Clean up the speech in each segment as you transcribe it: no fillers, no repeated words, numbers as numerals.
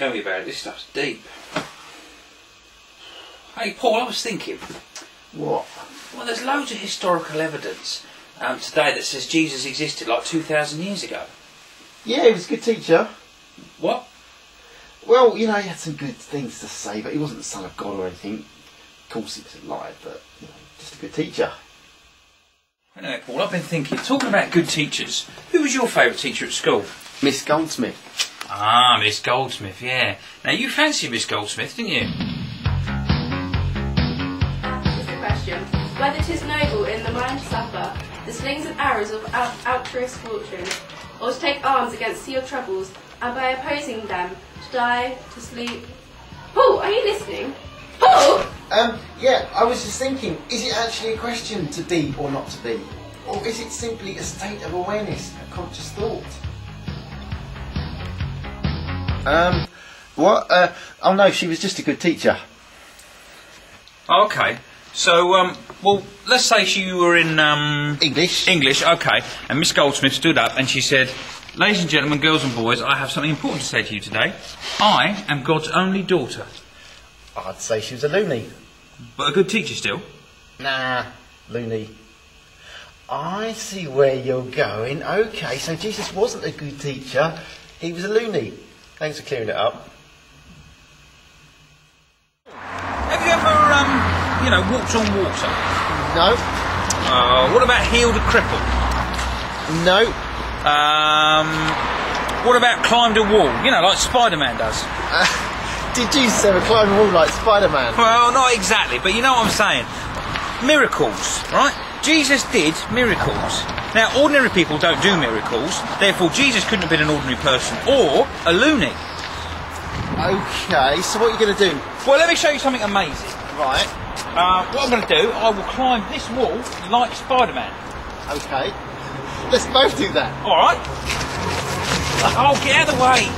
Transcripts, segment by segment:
tell me about it. This stuff's deep. Hey, Paul, I was thinking. What? Well, there's loads of historical evidence today that says Jesus existed like 2,000 years ago. Yeah, he was a good teacher. What? Well, you know, he had some good things to say, but he wasn't the son of God or anything. Of course he was alive, but, you know, just a good teacher. Anyway, Paul, I've been thinking, talking about good teachers, who was your favourite teacher at school? Miss Goldsmith. Ah, Miss Goldsmith, yeah. Now, you fancied Miss Goldsmith, didn't you? Just a question. Whether 'tis noble in the mind to suffer the slings and arrows of outrageous fortune, or to take arms against your troubles, and by opposing them, to die, to sleep... Paul, are you listening? Paul! Yeah, I was just thinking, is it actually a question to be or not to be? Or is it simply a state of awareness, a conscious thought? What? Oh no, she was just a good teacher. Okay. So, well, let's say you were in... English. English, okay. And Miss Goldsmith stood up and she said, "Ladies and gentlemen, girls and boys, I have something important to say to you today. I am God's only daughter." I'd say she was a loony. But a good teacher still. Nah, loony. I see where you're going. Okay, so Jesus wasn't a good teacher. He was a loony. Thanks for clearing it up. Have you ever, walked on water? No. What about healed a cripple? No. What about climbed a wall? You know, like Spider-Man does. Did Jesus ever climb a wall like Spider-Man? Well, not exactly, but you know what I'm saying. Miracles, right? Jesus did miracles. Now, ordinary people don't do miracles, therefore Jesus couldn't have been an ordinary person or a loony. Okay, so what are you going to do? Well, let me show you something amazing. Right. What I'm going to do, I will climb this wall like Spider-Man. Okay. Let's both do that. All right. Oh, get out of the way.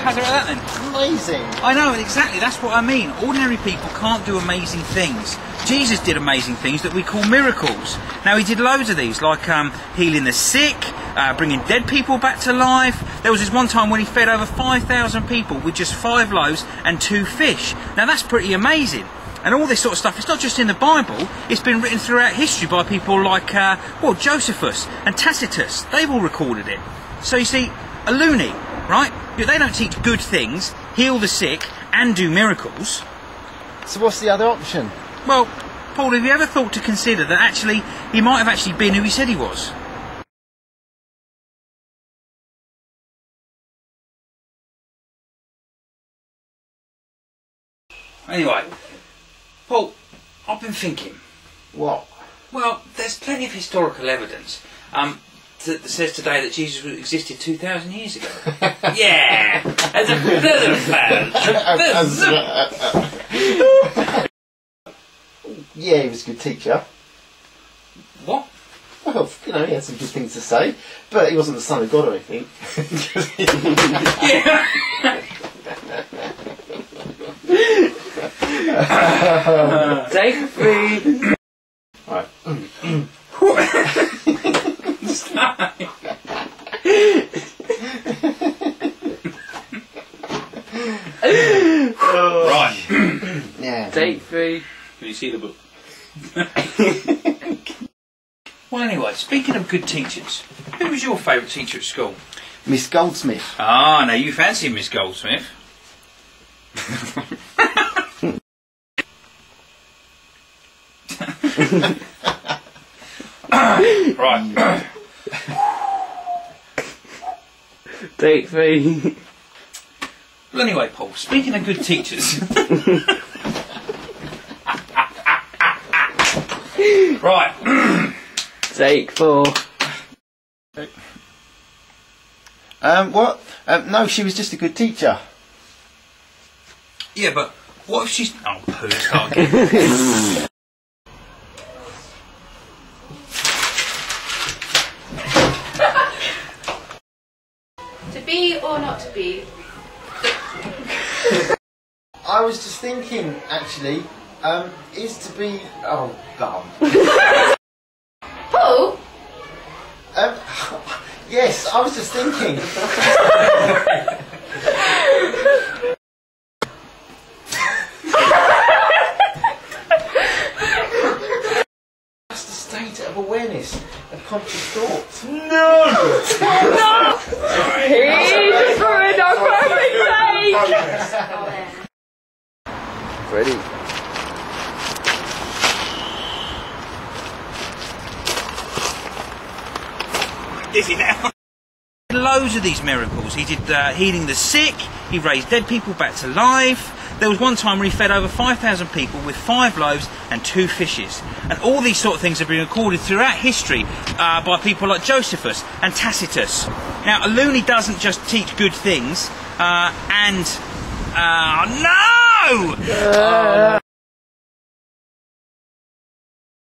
How's it like that then? Amazing. I know, exactly, that's what I mean. Ordinary people can't do amazing things. Jesus did amazing things that we call miracles. Now, he did loads of these, like healing the sick, bringing dead people back to life. There was this one time when he fed over 5,000 people with just 5 loaves and 2 fish. Now, that's pretty amazing. And all this sort of stuff, it's not just in the Bible, it's been written throughout history by people like, Josephus and Tacitus. They've all recorded it. So you see, a loony, right? They don't teach good things, heal the sick, and do miracles. So what's the other option? Well, Paul, have you ever thought to consider that actually he might have actually been who he said he was? Anyway, Paul, I've been thinking. What? Well, there's plenty of historical evidence that says today that Jesus existed 2,000 years ago. Yeah! As a Yeah, he was a good teacher. What? Well, you know, he had some good things to say, but he wasn't the son of God or anything. Yeah! Take 3. Right. Right. Yeah. Take 3. Can you see the book? Well, anyway, speaking of good teachers, who was your favourite teacher at school? Miss Goldsmith. Ah, now you fancy Miss Goldsmith. Right. Take 3. Well, anyway, Paul, speaking of good teachers... Right. Take 4. What? No, she was just a good teacher. Yeah, but what if she's... Oh, poo, start again. or not to be? I was just thinking, actually, is to be... Oh, God. Paul? Yes, I was just thinking. That's the state of awareness of conscious thought. No! He's ruined our perfect day! Ready? Dizzy now. Loads of these miracles. He did healing the sick. He raised dead people back to life. There was one time where he fed over 5,000 people with 5 loaves and 2 fishes. And all these sort of things have been recorded throughout history by people like Josephus and Tacitus. Now, a loony doesn't just teach good things no!